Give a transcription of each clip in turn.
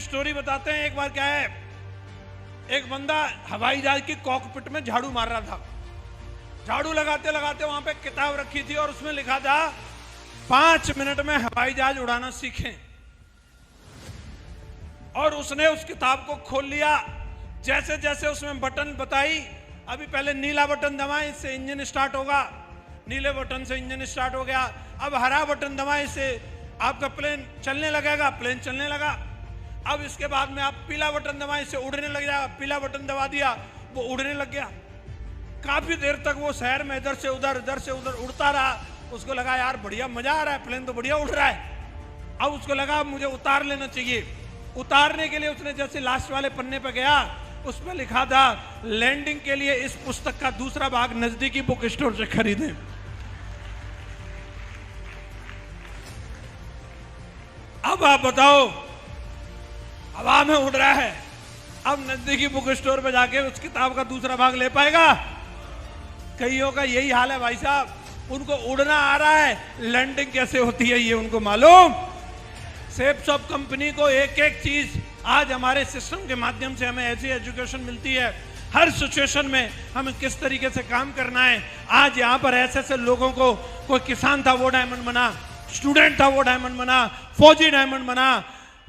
Story बताते हैं। एक बार क्या है, एक बंदा हवाई जहाज की कॉकपिट में झाड़ू मार रहा था। झाड़ू लगाते लगाते वहां पे किताब रखी थी और उसमें लिखा था 5 मिनट में हवाई जहाज उड़ाना सीखें। और उसने उस किताब को खोल लिया। जैसे जैसे उसमें बटन बताई, अभी पहले नीला बटन दबाएं, इससे इंजन स्टार्ट होगा। नीले बटन से इंजन स्टार्ट हो गया। अब हरा बटन दबाएं, इससे आपका प्लेन चलने लगेगा। प्लेन चलने लगा। अब इसके बाद में आप पीला बटन दबाएं, इससे उड़ने लग जाएगा। पीला बटन दबा दिया, वो उड़ने लग गया। काफी देर तक वो शहर में इधर से उधर उड़ता रहा। उसको लगा यार बढ़िया मजा आ रहा है, प्लेन तो बढ़िया उड़ रहा है। अब उसको लगा मुझे उतार लेना चाहिए। उतारने के लिए उसने जैसे लास्ट वाले पन्ने पर गया, उस पर लिखा था लैंडिंग के लिए इस पुस्तक का दूसरा भाग नजदीकी बुक स्टोर से खरीदें। अब आप बताओ, हवा में उड़ रहा है, अब नजदीकी बुक स्टोर पे जाके उस किताब का दूसरा भाग ले पाएगा? कईयों का यही हाल है भाई साहब। उनको उड़ना आ रहा है, लैंडिंग कैसे होती है ये उनको मालूम। सेप्स ऑफ कंपनी को एक एक चीज आज हमारे सिस्टम के माध्यम से हमें ऐसी एजुकेशन मिलती है। हर सिचुएशन में हमें किस तरीके से काम करना है। आज यहाँ पर ऐसे ऐसे लोगों को, कोई किसान था वो डायमंड बना, स्टूडेंट था वो डायमंड बना, फौजी डायमंड बना,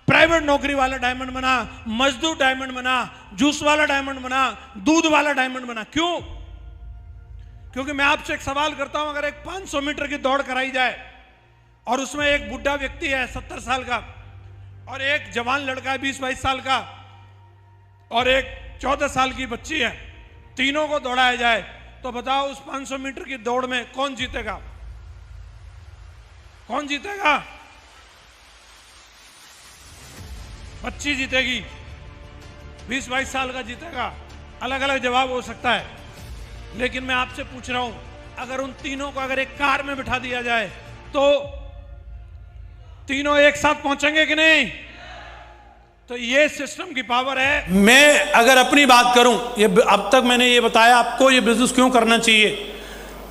प्राइवेट नौकरी वाला डायमंड बना, मजदूर डायमंड बना, जूस वाला डायमंड बना, दूध वाला डायमंड बना। क्यों? क्योंकि मैं आपसे एक सवाल करता हूं, अगर एक 500 मीटर की दौड़ कराई जाए और उसमें एक बुढ़ा व्यक्ति है 70 साल का और एक जवान लड़का है 20-22 साल का और एक 14 साल की बच्ची है, तीनों को दौड़ाया जाए तो बताओ उस 500 मीटर की दौड़ में कौन जीतेगा? कौन जीतेगा? बच्ची जीतेगी, 20-22 साल का जीतेगा। अलग अलग जवाब हो सकता है, लेकिन मैं आपसे पूछ रहा हूं, अगर उन तीनों को अगर एक कार में बिठा दिया जाए तो तीनों एक साथ पहुंचेंगे कि नहीं? तो ये सिस्टम की पावर है। मैं अगर अपनी बात करूं, ये अब तक मैंने ये बताया आपको ये बिजनेस क्यों करना चाहिए,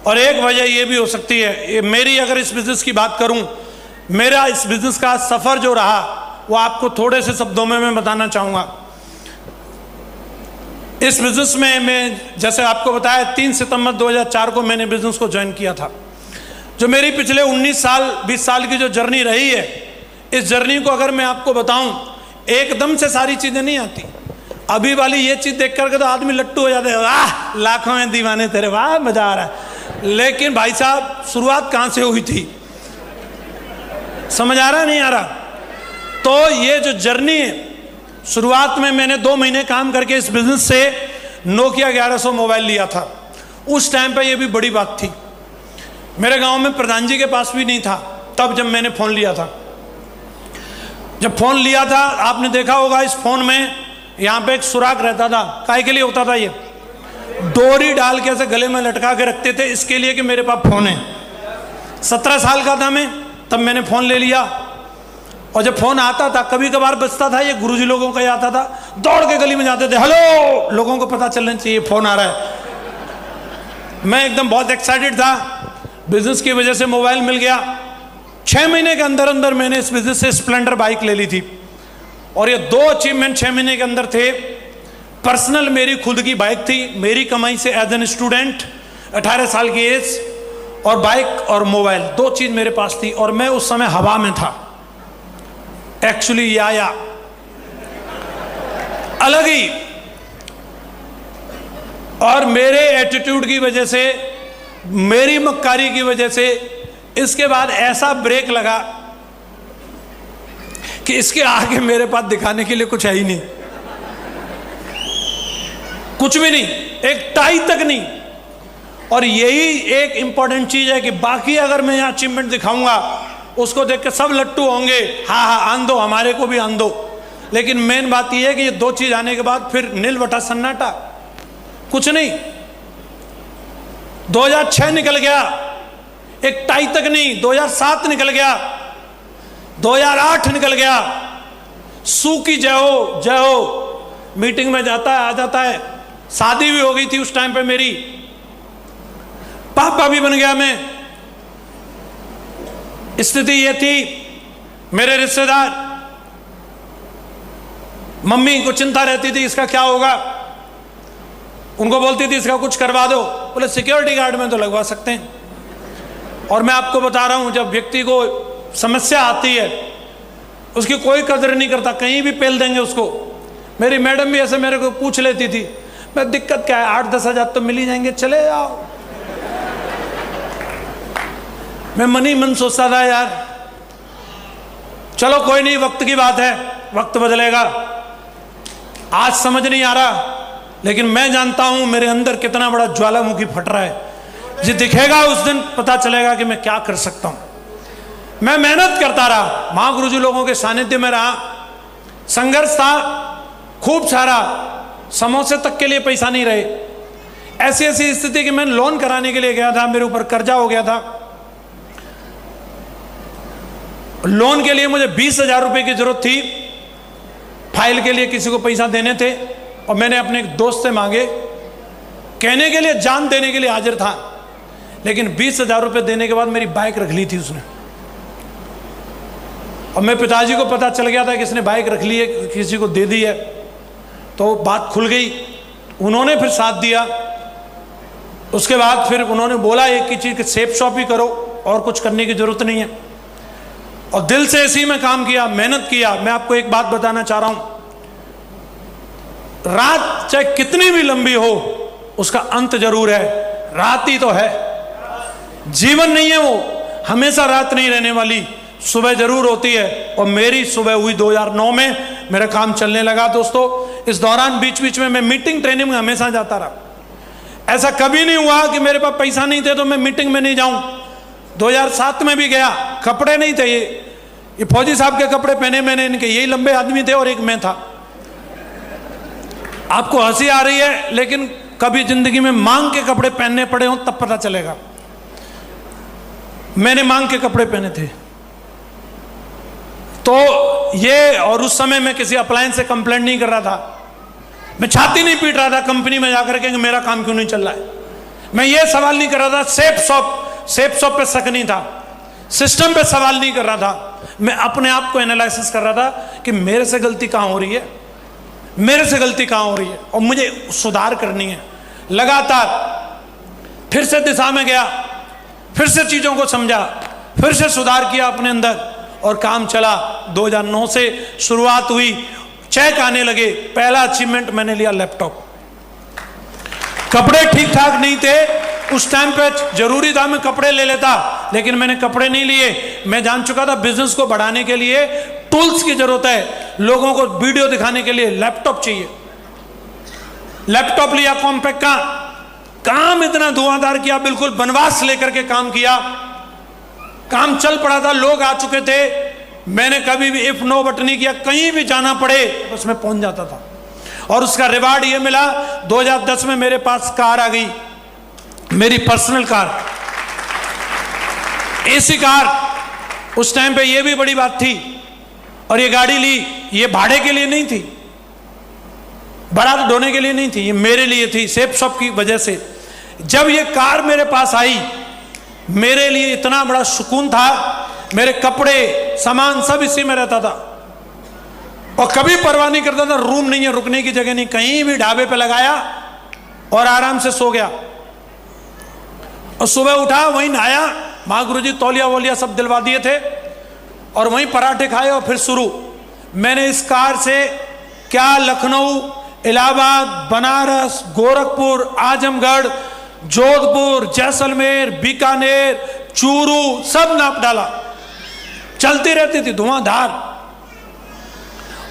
और एक वजह ये भी हो सकती है, ये मेरी अगर इस बिजनेस की बात करूं, मेरा इस बिजनेस का सफर जो रहा वो आपको थोड़े से शब्दों में मैं बताना चाहूंगा। इस बिजनेस में मैं जैसे आपको बताया 3 सितंबर 2004 को मैंने बिजनेस को ज्वाइन किया था। जो मेरी पिछले 19 साल 20 साल की जो जर्नी रही है, इस जर्नी को अगर मैं आपको बताऊं, एकदम से सारी चीजें नहीं आती। अभी वाली ये चीज देख करके तो आदमी लट्टू हो जाते हैं, वाह लाखों में दीवाने तेरे, वाह मजा आ रहा है। लेकिन भाई साहब शुरुआत कहां से हुई थी, समझ आ रहा नहीं आ रहा? तो ये जो जर्नी है, शुरुआत में मैंने 2 महीने काम करके इस बिजनेस से नोकिया 1100 मोबाइल लिया था। उस टाइम पे ये भी बड़ी बात थी। मेरे गांव में प्रधान जी के पास भी नहीं था तब जब मैंने फोन लिया था। जब फोन लिया था आपने देखा होगा, इस फोन में यहाँ पे एक सुराख रहता था। काहे के लिए होता था? ये डोरी डाल के ऐसे गले में लटका के रखते थे, इसके लिए कि मेरे पास फोन है। 17 साल का था मैं तब मैंने फोन ले लिया। और जब फोन आता था, कभी कभार बचता था, ये गुरुजी लोगों का ही आता था, दौड़ के गली में जाते थे, हेलो, लोगों को पता चलना चाहिए फोन आ रहा है। मैं एकदम बहुत एक्साइटेड था, बिजनेस की वजह से मोबाइल मिल गया। 6 महीने के अंदर अंदर मैंने इस बिजनेस से स्प्लेंडर बाइक ले ली थी। और ये 2 अचीवमेंट 6 महीने के अंदर थे। पर्सनल मेरी खुद की बाइक थी, मेरी कमाई से एज एन स्टूडेंट, 18 साल की एज, और बाइक और मोबाइल 2 चीज मेरे पास थी। और मैं उस समय हवा में था एक्चुअली, या अलग ही। और मेरे एटीट्यूड की वजह से, मेरी मक्कारी की वजह से इसके बाद ऐसा ब्रेक लगा कि इसके आगे मेरे पास दिखाने के लिए कुछ है ही नहीं, कुछ भी नहीं, एक टाई तक नहीं। और यही एक इंपॉर्टेंट चीज है कि बाकी अगर मैं यहां अचीवमेंट दिखाऊंगा उसको देख के सब लट्टू होंगे, हाँ हाँ आन दो, हमारे को भी आन दो। लेकिन मेन बात यह है कि ये 2 चीज आने के बाद फिर नील बटा सन्नाटा, कुछ नहीं। 2006 निकल गया, एक टाई तक नहीं। 2007 निकल गया, 2008 निकल गया। सू की जय हो जय हो, मीटिंग में जाता है, आ जाता है। शादी भी हो गई थी उस टाइम पे मेरी, पापा भी बन गया मैं। स्थिति ये थी, मेरे रिश्तेदार मम्मी को चिंता रहती थी इसका क्या होगा, उनको बोलती थी इसका कुछ करवा दो, बोले सिक्योरिटी गार्ड में तो लगवा सकते हैं। और मैं आपको बता रहा हूं, जब व्यक्ति को समस्या आती है उसकी कोई कदर नहीं करता, कहीं भी पेल देंगे उसको। मेरी मैडम भी ऐसे मेरे को पूछ लेती थी, मैं दिक्कत क्या है, 8-10 हज़ार तो मिल ही जाएंगे, चले जाओ। मैं मन ही मन सोचता था यार चलो कोई नहीं, वक्त की बात है, वक्त बदलेगा। आज समझ नहीं आ रहा, लेकिन मैं जानता हूं मेरे अंदर कितना बड़ा ज्वालामुखी फट रहा है। जो दिखेगा उस दिन पता चलेगा कि मैं क्या कर सकता हूं। मैं मेहनत करता रहा, महागुरु जी लोगों के सानिध्य में रहा, संघर्ष था खूब सारा, समोसे तक के लिए पैसा नहीं रहे। ऐसी ऐसी स्थिति कि मैं लोन कराने के लिए गया था, मेरे ऊपर कर्जा हो गया था। लोन के लिए मुझे 20,000 रुपए की जरूरत थी, फाइल के लिए किसी को पैसा देने थे, और मैंने अपने एक दोस्त से मांगे, कहने के लिए जान देने के लिए हाजिर था, लेकिन 20,000 रुपए देने के बाद मेरी बाइक रख ली थी उसने। और मैं पिताजी को पता चल गया था कि इसने बाइक रख ली है, किसी को दे दी है, तो बात खुल गई। उन्होंने फिर साथ दिया। उसके बाद फिर उन्होंने बोला एक ही चीज कि सेफ शॉप ही करो, और कुछ करने की जरूरत नहीं है। और दिल से ऐसे ही मैं काम किया, मेहनत किया। मैं आपको एक बात बताना चाह रहा हूं, रात चाहे कितनी भी लंबी हो उसका अंत जरूर है। रात ही तो है, जीवन नहीं है वो, हमेशा रात नहीं रहने वाली, सुबह जरूर होती है। और मेरी सुबह हुई 2009 में, मेरा काम चलने लगा दोस्तों। इस दौरान बीच बीच में मैं मीटिंग ट्रेनिंग में हमेशा जाता रहा। ऐसा कभी नहीं हुआ कि मेरे पास पैसा नहीं थे तो मैं मीटिंग में नहीं जाऊं। 2007 में भी गया, कपड़े नहीं थे, ये फौजी साहब के कपड़े पहने मैंने, इनके यही लंबे आदमी थे और एक मैं था। आपको हंसी आ रही है, लेकिन कभी जिंदगी में मांग के कपड़े पहनने पड़े हो तब पता चलेगा। मैंने मांग के कपड़े पहने थे। तो ये, और उस समय मैं किसी अप्लायंस से कंप्लेंट नहीं कर रहा था, मैं छाती नहीं पीट रहा था कंपनी में जाकर के मेरा काम क्यों नहीं चल रहा है। मैं ये सवाल नहीं कर रहा था, सेफ शॉप पे शक नहीं था, सिस्टम पे सवाल नहीं कर रहा था। मैं अपने आप को एनालिसिस कर रहा था कि मेरे से गलती कहां हो रही है, मेरे से गलती कहां हो रही है, और मुझे सुधार करनी है। लगातार फिर से दिशा में गया, फिर से चीजों को समझा, फिर से सुधार किया अपने अंदर, और काम चला। 2009 से शुरुआत हुई, चेक आने लगे। पहला अचीवमेंट मैंने लिया लैपटॉप। कपड़े ठीक ठाक नहीं थे उस टाइम पे, जरूरी था मैं कपड़े ले लेता, लेकिन मैंने कपड़े नहीं लिए। मैं जान चुका था बिजनेस को बढ़ाने के लिए टूल्स की जरूरत है, लोगों को वीडियो दिखाने के लिए लैपटॉप चाहिए। लैपटॉप लिया कॉम्पैक्ट का, काम इतना धुआंधार किया, बिल्कुल वनवास लेकर के काम किया। काम चल पड़ा था, लोग आ चुके थे। मैंने कभी भी इफ नो बट नहीं किया, कहीं भी जाना पड़े उसमें पहुंच जाता था। और उसका रिवार्ड ये मिला, 2010 में मेरे पास कार आ गई, मेरी पर्सनल कार, एसी कार। उस टाइम पे ये भी बड़ी बात थी। और ये गाड़ी ली, ये भाड़े के लिए नहीं थी, बारात ढोने के लिए नहीं थी, ये मेरे लिए थी, सेफ शॉप की वजह से। जब ये कार मेरे पास आई, मेरे लिए इतना बड़ा सुकून था। मेरे कपड़े, सामान सब इसी में रहता था, और कभी परवाह नहीं करता था, रूम नहीं है, रुकने की जगह नहीं, कहीं भी ढाबे पे लगाया और आराम से सो गया। और सुबह उठा, वहीं नहाया, महागुरु जी तौलिया वोलिया सब दिलवा दिए थे, और वहीं पराठे खाए, और फिर शुरू। मैंने इस कार से क्या लखनऊ, इलाहाबाद, बनारस, गोरखपुर, आजमगढ़, जोधपुर, जैसलमेर, बीकानेर, चूरू सब नाप डाला। चलती रहती थी धुआंधार।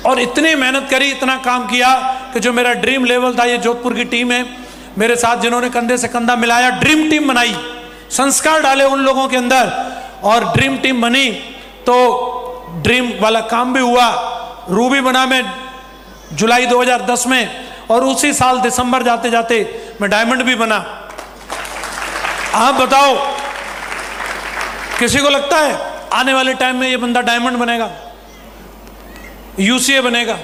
और इतनी मेहनत करी, इतना काम किया कि जो मेरा ड्रीम लेवल था, ये जोधपुर की टीम है मेरे साथ, जिन्होंने कंधे से कंधा मिलाया, ड्रीम टीम बनाई, संस्कार डाले उन लोगों के अंदर, और ड्रीम टीम बनी। तो ड्रीम वाला काम भी हुआ। रूबी बना मैं जुलाई 2010 में, और उसी साल दिसंबर जाते जाते मैं डायमंड भी बना। आप बताओ, किसी को लगता है आने वाले टाइम में ये बंदा डायमंड बनेगा, यूसीए बनेगा?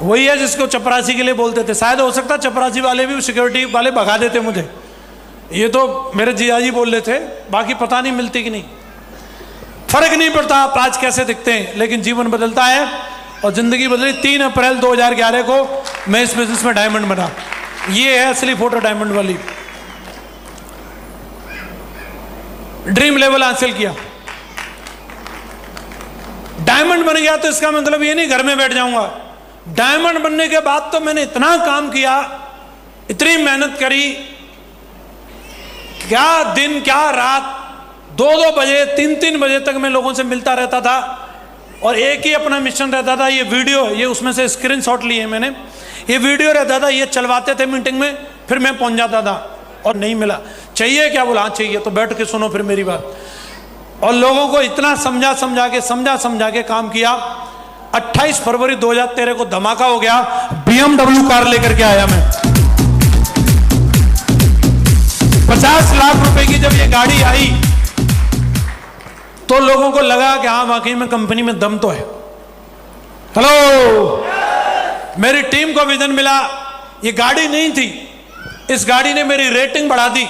वही है जिसको चपरासी के लिए बोलते थे। शायद हो सकता चपरासी वाले भी सिक्योरिटी वाले भगा देते मुझे, ये तो मेरे जियाजी बोल रहे थे, बाकी पता नहीं मिलती कि नहीं। फर्क नहीं पड़ता आप आज कैसे दिखते हैं, लेकिन जीवन बदलता है। और ज़िंदगी बदली। 3 अप्रैल 2011 को मैं इस बिजनेस में डायमंड बना। ये है असली फोटो डायमंड वाली। ड्रीम लेवल हासिल किया, डायमंड बन गया। तो इसका मतलब ये नहीं घर में बैठ जाऊंगा। डायमंड बनने के बाद तो मैंने इतना काम किया, इतनी मेहनत करी, क्या दिन क्या रात, 2-2 बजे 3-3 बजे तक मैं लोगों से मिलता रहता था और एक ही अपना मिशन रहता था। ये वीडियो, ये उसमें से स्क्रीनशॉट लिए मैंने, ये वीडियो रहता था, ये चलवाते थे मीटिंग में, फिर मैं पहुंच जाता था और नहीं मिला। चाहिए क्या? बोला हाँ चाहिए। तो बैठ के सुनो फिर मेरी बात। और लोगों को इतना समझा के काम किया। 28 फरवरी 2013 को धमाका हो गया, BMW कार लेकर के आया मैं। 50 लाख रुपए की जब ये गाड़ी आई तो लोगों को लगा कि हाँ वाकई में कंपनी में दम तो है। हेलो, मेरी टीम को विजन मिला। ये गाड़ी नहीं थी, इस गाड़ी ने मेरी रेटिंग बढ़ा दी।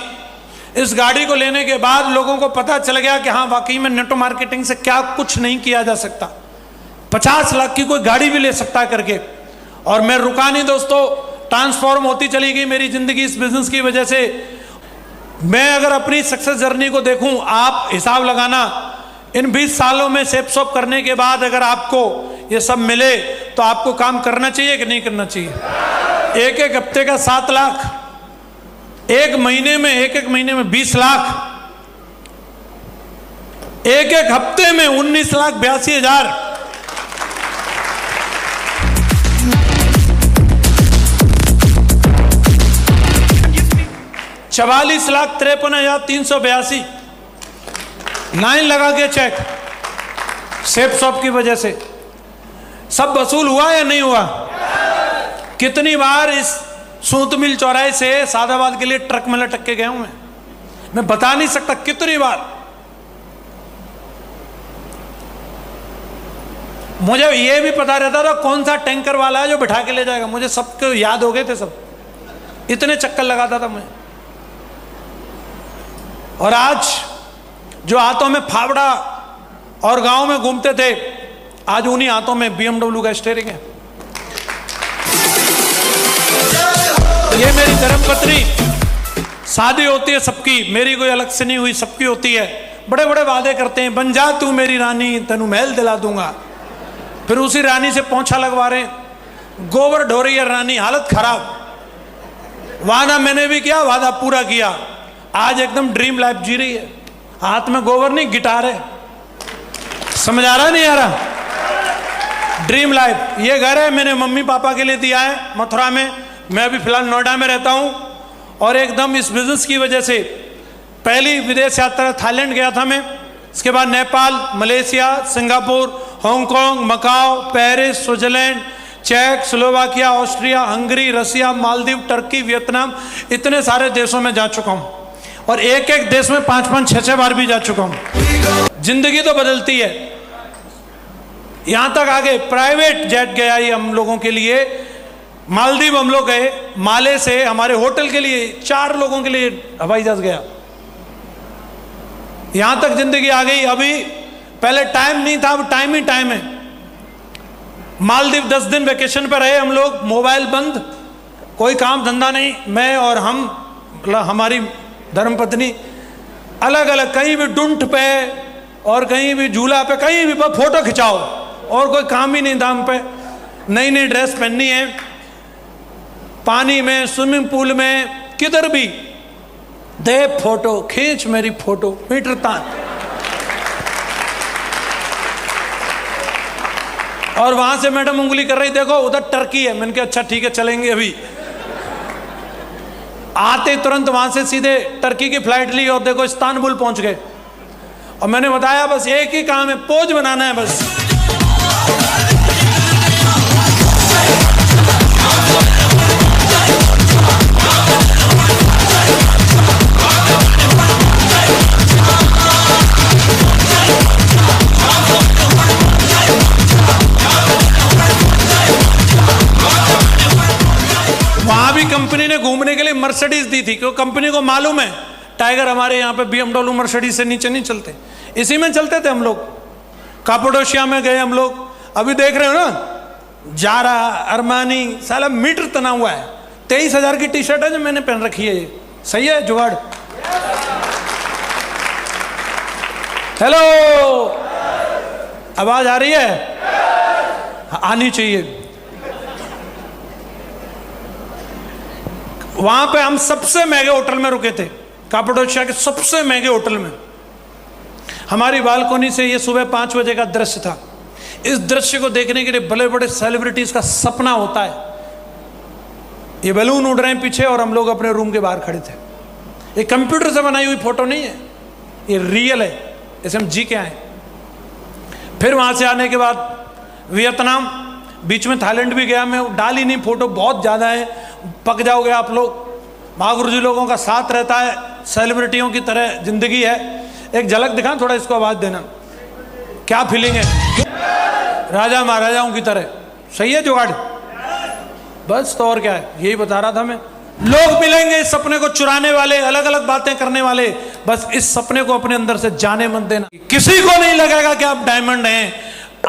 इस गाड़ी को लेने के बाद लोगों को पता चल गया कि हाँ वाकई में नेटवर्क मार्केटिंग से क्या कुछ नहीं किया जा सकता। 50 लाख की कोई गाड़ी भी ले सकता है करके। और मैं रुका नहीं दोस्तों, ट्रांसफॉर्म होती चली गई मेरी जिंदगी इस बिजनेस की वजह से। मैं अगर अपनी सक्सेस जर्नी को देखूं, आप हिसाब लगाना, इन 20 सालों में सेप सॉप करने के बाद अगर आपको ये सब मिले तो आपको काम करना चाहिए कि नहीं करना चाहिए? एक हफ्ते का 7 लाख, एक महीने में 20 लाख, एक हफ्ते में 19,82,000। 44,53,382 लाइन लगा के चेक सेप शॉप की वजह से। सब वसूल हुआ या नहीं हुआ? कितनी बार इस सूत मिल चौराहे से सादाबाद के लिए ट्रक में लटक के गया हूं मैं बता नहीं सकता कितनी बार। मुझे यह भी पता रहता था कौन सा टैंकर वाला है जो बिठा के ले जाएगा। मुझे सबके याद हो गए थे, सब इतने चक्कर लगाता था मैं। और आज जो हाथों में फावड़ा और गांव में घूमते थे, आज उन्हीं हाथों में BMW का स्टीयरिंग है। ये मेरी धर्मपत्नी, शादी होती है सबकी, मेरी कोई अलग से नहीं हुई, सबकी होती है। बड़े बड़े वादे करते हैं, बन जा तू मेरी रानी, तेनू महल दिला दूंगा। फिर उसी रानी से पोंछा लगवा रहे, गोबर ढो रही है रानी, हालत खराब। वादा मैंने भी किया, वादा पूरा किया। आज एकदम ड्रीम लाइफ जी रही है। हाथ में गोबर नहीं, गिटार है। समझ आ रहा नहीं आ रहा? Dream life. ये घर है मैंने मम्मी पापा के लिए दिया है मथुरा में। मैं अभी फिलहाल नोएडा में रहता हूँ। और एकदम इस बिजनेस की वजह से पहली विदेश यात्रा थाईलैंड गया था मैं, इसके बाद Nepal, Malaysia, Singapore, Hong Kong, Macau, Paris, Switzerland, चेक, Slovakia, Austria, Hungary, Russia, Maldives, Turkey, Vietnam, इतने सारे देशों में जा चुका हूँ। और एक एक देश में 5-5, 6-6 बार भी जा चुका हूँ। जिंदगी तो बदलती है। यहां तक आगे प्राइवेट जेट गया ये हम लोगों के लिए। मालदीव हम लोग गए, माले से हमारे होटल के लिए 4 लोगों के लिए हवाई जहाज गया। यहां तक जिंदगी आ गई। अभी पहले टाइम नहीं था, अब टाइम ही टाइम है। मालदीव 10 दिन वेकेशन पर रहे हम लोग, मोबाइल बंद, कोई काम धंधा नहीं। मैं और हम, मतलब हमारी धर्मपत्नी, अलग अलग, कहीं भी डुंट पे और कहीं भी झूला पे, कहीं भी फोटो खिंचाओ, और कोई काम ही नहीं था हम पे। नई नई ड्रेस पहननी है, पानी में, स्विमिंग पूल में, किधर भी दे फोटो खींच, मेरी फोटो मीटर तान। और वहां से मैडम उंगली कर रही, देखो उधर टर्की है। मैंने कहा अच्छा ठीक है चलेंगे। अभी आते तुरंत वहां से सीधे टर्की की फ्लाइट ली और देखो इस्तांबुल पहुंच गए। और मैंने बताया बस एक ही काम है, पोज बनाना है बस। वहां भी कंपनी ने घूमने के लिए मर्सिडीज दी थी, क्योंकि कंपनी को मालूम है टाइगर हमारे यहाँ पे BMW मर्सिडीज से नीचे नहीं चलते। इसी में चलते थे हम लोग। कापाडोशिया में गए हम लोग, अभी देख रहे हो ना जारा, अरमानी, साला मीटर तना हुआ है। 23,000 की टी शर्ट है जो मैंने पहन रखी है। सही है जुगाड़? हेलो, आवाज आ रही है? आनी चाहिए। वहां पे हम सबसे महंगे होटल में रुके थे, कापाडोशिया के सबसे महंगे होटल में। हमारी बालकोनी से ये सुबह 5 बजे का दृश्य था। इस दृश्य को देखने के लिए बड़े बड़े सेलिब्रिटीज का सपना होता है। ये बैलून उड़ रहे हैं पीछे और हम लोग अपने रूम के बाहर खड़े थे। ये कंप्यूटर से बनाई हुई फोटो नहीं है, ये रियल है, इसे हम जी के आए। फिर वहां से आने के बाद वियतनाम, बीच में थाईलैंड भी गया मैं। डाल ही नहीं फोटो, बहुत ज्यादा है, पक जाओगे आप लोग। महागुरु जी लोगों का साथ रहता है, सेलिब्रिटियों की तरह जिंदगी है। एक झलक दिखा, थोड़ा इसको आवाज देना, क्या फीलिंग है, राजा महाराजाओं की तरह। सही है जुगाड़? बस तो और क्या है, यही बता रहा था मैं। लोग मिलेंगे इस सपने को चुराने वाले, अलग अलग बातें करने वाले। बस इस सपने को अपने अंदर से जाने मत देना। किसी को नहीं लगेगा कि आप डायमंड हैं,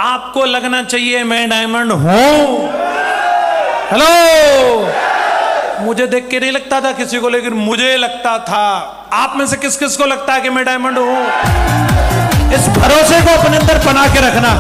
आपको लगना चाहिए मैं डायमंड हूं। हेलो, मुझे देख के नहीं लगता था किसी को, लेकिन मुझे लगता था। आप में से किस किस को लगता है कि मैं डायमंड हूं? इस भरोसे को अपने अंदर बना के रखना।